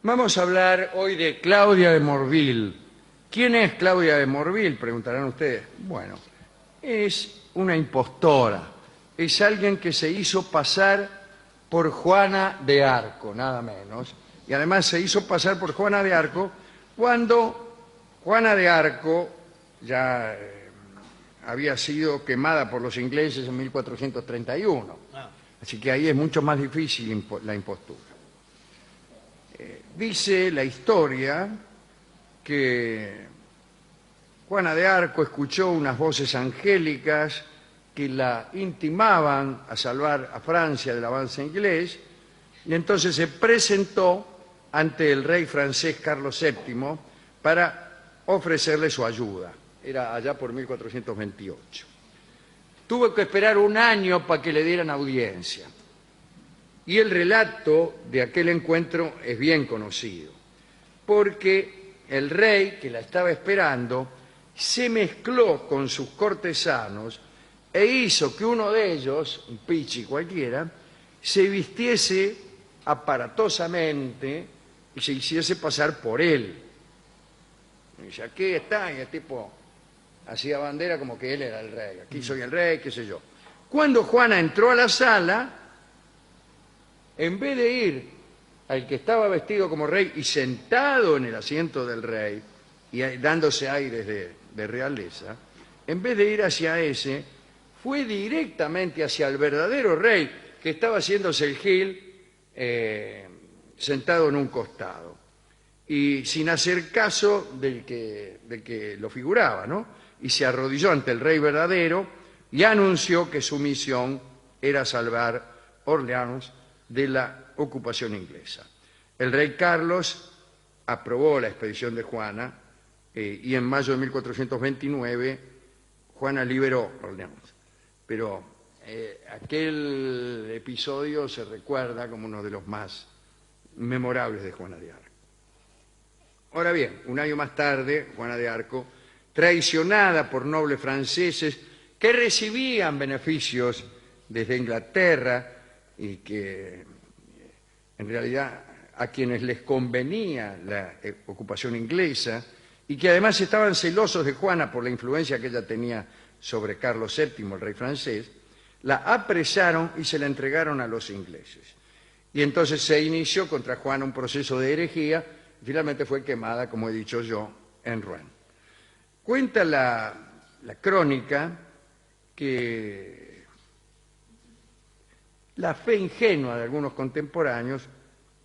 Vamos a hablar hoy de Claudia de Morville. ¿Quién es Claudia de Morville? Preguntarán ustedes. Bueno, es una impostora. Es alguien que se hizo pasar por Juana de Arco, nada menos. Y además se hizo pasar por Juana de Arco cuando Juana de Arco ya había sido quemada por los ingleses en 1431. Así que ahí es mucho más difícil la impostura. Dice la historia que Juana de Arco escuchó unas voces angélicas que la intimaban a salvar a Francia del avance inglés, y entonces se presentó ante el rey francés Carlos VII para ofrecerle su ayuda. Era allá por 1428. Tuvo que esperar un año para que le dieran audiencia. Y el relato de aquel encuentro es bien conocido, porque el rey que la estaba esperando se mezcló con sus cortesanos e hizo que uno de ellos, un pichi cualquiera, se vistiese aparatosamente y se hiciese pasar por él. Y dice, aquí está, y el tipo hacía bandera como que él era el rey. Aquí soy el rey, qué sé yo. Cuando Juana entró a la sala, en vez de ir al que estaba vestido como rey y sentado en el asiento del rey y dándose aires de realeza, en vez de ir hacia ese, fue directamente hacia el verdadero rey que estaba haciéndose el gil sentado en un costado y sin hacer caso del que lo figuraba, ¿no? Y se arrodilló ante el rey verdadero y anunció que su misión era salvar Orleans de la ocupación inglesa. El rey Carlos aprobó la expedición de Juana y en mayo de 1429 Juana liberó Orleans. Pero aquel episodio se recuerda como uno de los más memorables de Juana de Arco. Ahora bien, un año más tarde, Juana de Arco, traicionada por nobles franceses que recibían beneficios desde Inglaterra y que en realidad a quienes les convenía la ocupación inglesa y que además estaban celosos de Juana por la influencia que ella tenía sobre Carlos VII, el rey francés, la apresaron y se la entregaron a los ingleses. Y entonces se inició contra Juana un proceso de herejía y finalmente fue quemada, como he dicho yo, en Rouen. Cuenta la crónica que la fe ingenua de algunos contemporáneos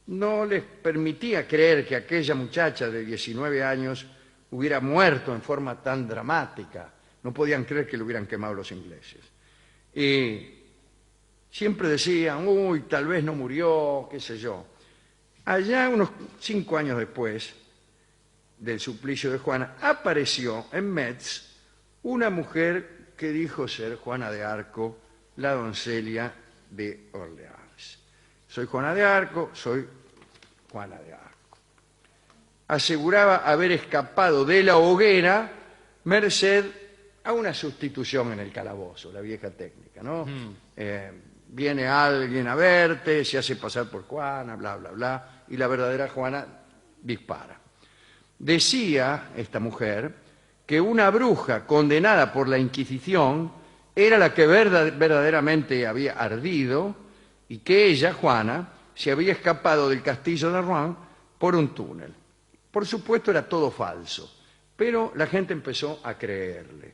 no les permitía creer que aquella muchacha de 19 años hubiera muerto en forma tan dramática. No podían creer que lo hubieran quemado los ingleses. Y siempre decían, uy, tal vez no murió, qué sé yo. Allá, unos 5 años después del suplicio de Juana, apareció en Metz una mujer que dijo ser Juana de Arco, la doncella de Orleans. Soy Juana de Arco, soy Juana de Arco. Aseguraba haber escapado de la hoguera merced a una sustitución en el calabozo, la vieja técnica, ¿no? Viene alguien a verte, se hace pasar por Juana, bla, bla, bla, y la verdadera Juana dispara. Decía esta mujer que una bruja condenada por la Inquisición era la que verdaderamente había ardido y que ella, Juana, se había escapado del castillo de Rouen por un túnel. Por supuesto era todo falso, pero la gente empezó a creerle.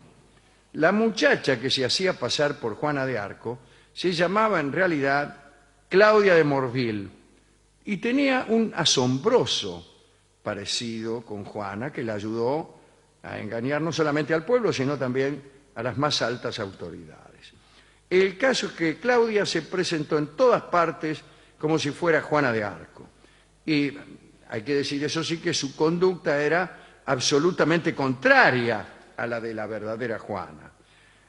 La muchacha que se hacía pasar por Juana de Arco se llamaba en realidad Claudia de Morville y tenía un asombroso parecido con Juana que la ayudó a engañar no solamente al pueblo, sino también a las más altas autoridades. El caso es que Claudia se presentó en todas partes como si fuera Juana de Arco. Y hay que decir, eso sí, que su conducta era absolutamente contraria a la de la verdadera Juana.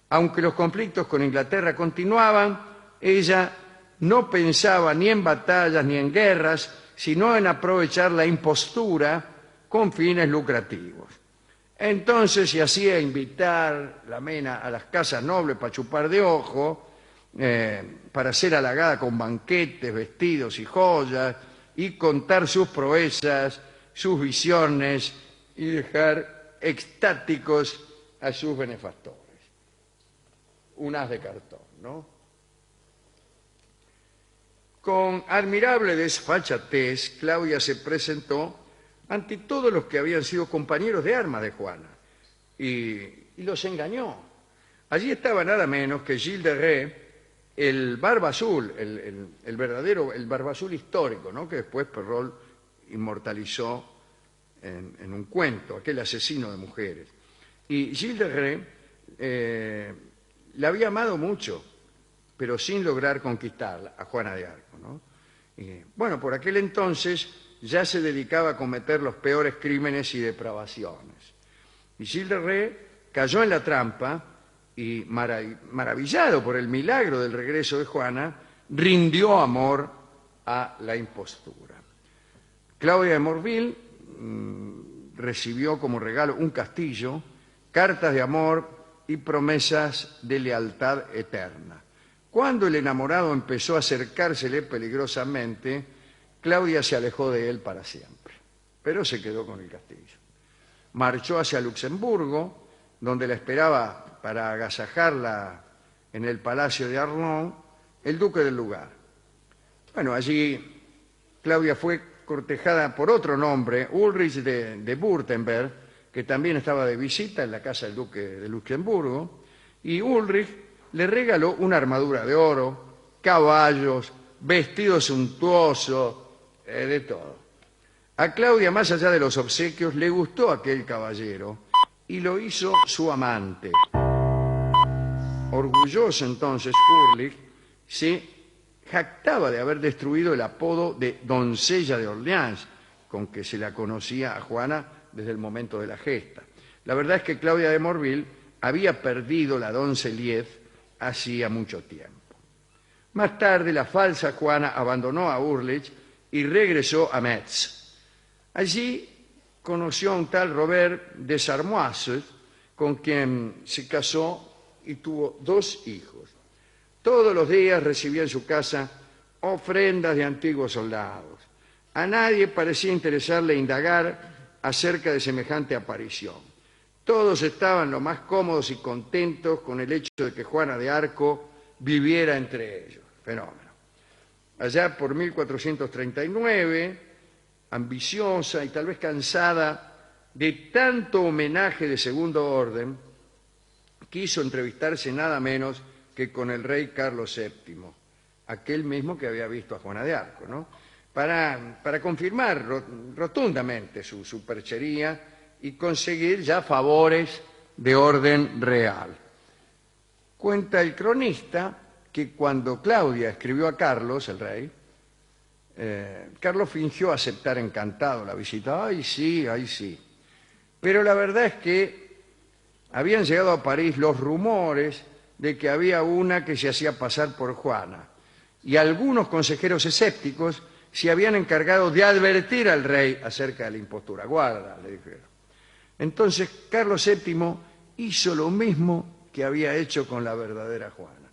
Aunque los conflictos con Inglaterra continuaban, ella no pensaba ni en batallas ni en guerras, sino en aprovechar la impostura con fines lucrativos. Entonces se hacía invitar la mena a las casas nobles para chupar de ojo, para ser halagada con banquetes, vestidos y joyas, y contar sus proezas, sus visiones y dejar extáticos a sus benefactores. Un haz de cartón, ¿no? Con admirable desfachatez, Claudia se presentó ante todos los que habían sido compañeros de armas de Juana y los engañó. Allí estaba nada menos que Gilles de Rais, el Barba Azul, el verdadero, el Barba Azul histórico, ¿no? Que después Perrault inmortalizó en un cuento, aquel asesino de mujeres. Y Gilles de Rais la había amado mucho, pero sin lograr conquistarla, a Juana de Arco, ¿no? Y, bueno, por aquel entonces ya se dedicaba a cometer los peores crímenes y depravaciones. Y Gilles de Rais cayó en la trampa y, maravillado por el milagro del regreso de Juana, rindió amor a la impostura. Claudia de Morville recibió como regalo un castillo, cartas de amor y promesas de lealtad eterna. Cuando el enamorado empezó a acercársele peligrosamente, Claudia se alejó de él para siempre, pero se quedó con el castillo. Marchó hacia Luxemburgo, donde la esperaba para agasajarla en el palacio de Arlon el duque del lugar. Bueno, allí Claudia fue cortejada por otro nombre, Ulrich de Württemberg, que también estaba de visita en la casa del duque de Luxemburgo, y Ulrich le regaló una armadura de oro, caballos, vestido suntuoso, de todo. A Claudia, más allá de los obsequios, le gustó aquel caballero y lo hizo su amante. Orgulloso entonces, Ulrich se jactaba de haber destruido el apodo de doncella de Orleans, con que se la conocía a Juana desde el momento de la gesta. La verdad es que Claudia de Morville había perdido la doncellez hacía mucho tiempo. Más tarde, la falsa Juana abandonó a Ulrich y regresó a Metz. Allí conoció a un tal Robert de Sarmoise, con quien se casó y tuvo 2 hijos. Todos los días recibía en su casa ofrendas de antiguos soldados. A nadie parecía interesarle indagar acerca de semejante aparición. Todos estaban lo más cómodos y contentos con el hecho de que Juana de Arco viviera entre ellos. Fenómeno. Allá por 1439, ambiciosa y tal vez cansada de tanto homenaje de segundo orden, quiso entrevistarse nada menos que con el rey Carlos VII, aquel mismo que había visto a Juana de Arco, ¿no? Para confirmar rotundamente su superchería y conseguir ya favores de orden real. Cuenta el cronista que cuando Claudia escribió a Carlos, el rey, Carlos fingió aceptar encantado la visita. Ay, sí, ay, sí. Pero la verdad es que habían llegado a París los rumores de que había una que se hacía pasar por Juana, y algunos consejeros escépticos se habían encargado de advertir al rey acerca de la impostura. Guarda, le dijeron. Entonces Carlos VII hizo lo mismo que había hecho con la verdadera Juana.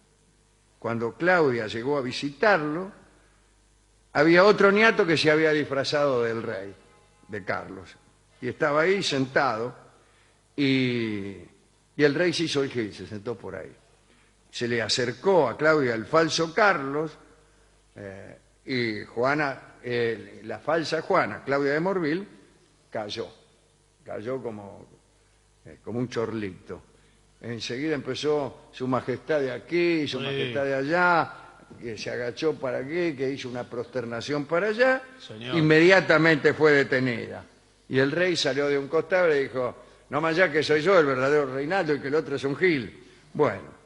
Cuando Claudia llegó a visitarlo, había otro niato que se había disfrazado del rey, de Carlos, y estaba ahí sentado, y el rey se hizo el gil, se sentó por ahí. Se le acercó a Claudia el falso Carlos, y Juana, la falsa Juana, Claudia de Morville, cayó como un chorlito. Enseguida empezó su majestad de aquí, su majestad de allá, que se agachó para aquí, que hizo una prosternación para allá. Señor. Inmediatamente fue detenida. Y el rey salió de un costado y le dijo, no más ya que soy yo el verdadero Reinaldo y que el otro es un gil. Bueno,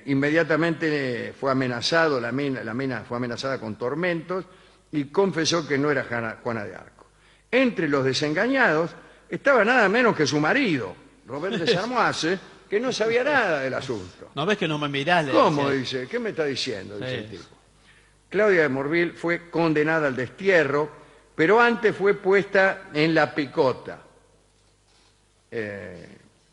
inmediatamente fue amenazado, la mina fue amenazada con tormentos y confesó que no era Juana de Arco. Entre los desengañados estaba nada menos que su marido, Robert de Sarmoise, que no sabía nada del asunto. ¿No ves que no me mirás? ¿Cómo? Dice. ¿Qué me está diciendo? Dice el tipo. Claudia de Morville fue condenada al destierro, pero antes fue puesta en la picota,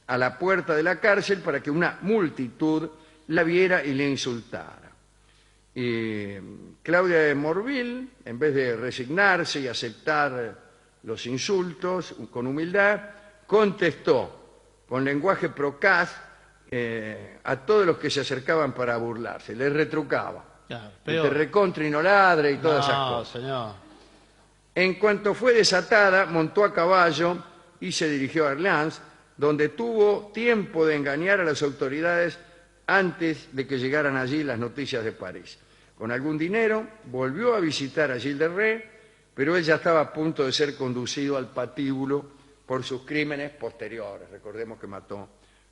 a la puerta de la cárcel, para que una multitud la viera y le insultara. Claudia de Morville, en vez de resignarse y aceptar los insultos con humildad, contestó con lenguaje procaz a todos los que se acercaban para burlarse, les retrucaba. Claro, Te recontra y no ladre y todas esas no, cosas. señor. En cuanto fue desatada, montó a caballo y se dirigió a Orleans, donde tuvo tiempo de engañar a las autoridades antes de que llegaran allí las noticias de París. Con algún dinero, volvió a visitar a Gilles de Rais, pero él ya estaba a punto de ser conducido al patíbulo por sus crímenes posteriores. Recordemos que mató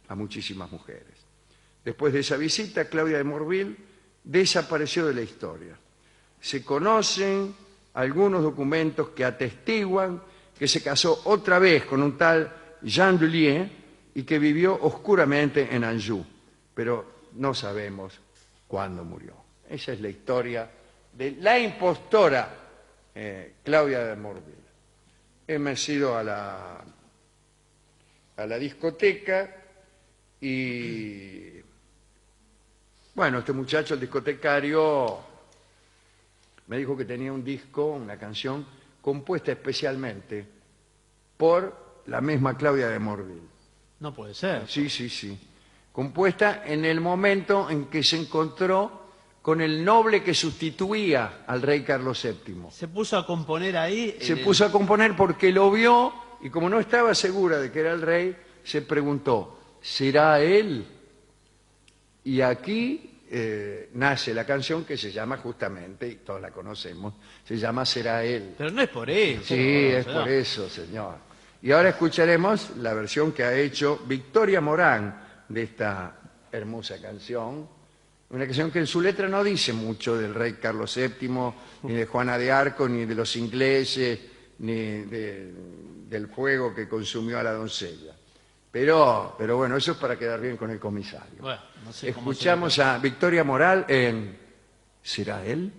a muchísimas mujeres. Después de esa visita, Claudia de Morville desapareció de la historia. Se conocen algunos documentos que atestiguan que se casó otra vez con un tal Jean Dullier y que vivió oscuramente en Anjou, pero no sabemos cuándo murió. Esa es la historia de la impostora Claudia de Morville. Hemos ido a la discoteca y, bueno, este muchacho, el discotecario, me dijo que tenía un disco, una canción, compuesta especialmente por la misma Claudia de Morville. No puede ser. Sí, sí, sí. Compuesta en el momento en que se encontró con el noble que sustituía al rey Carlos VII. Se puso a componer ahí. Se puso a componer porque lo vio y como no estaba segura de que era el rey, se preguntó, ¿será él? Y aquí nace la canción que se llama justamente, y todos la conocemos, se llama Será él. Pero no es por eso. Sí, es por eso, señor. Y ahora escucharemos la versión que ha hecho Victoria Morán de esta hermosa canción. Una canción que en su letra no dice mucho del rey Carlos VII, ni de Juana de Arco, ni de los ingleses, ni del fuego que consumió a la doncella. Pero bueno, eso es para quedar bien con el comisario. Bueno, no sé cómo Escuchamos a Victoria Morán en ¿Será él?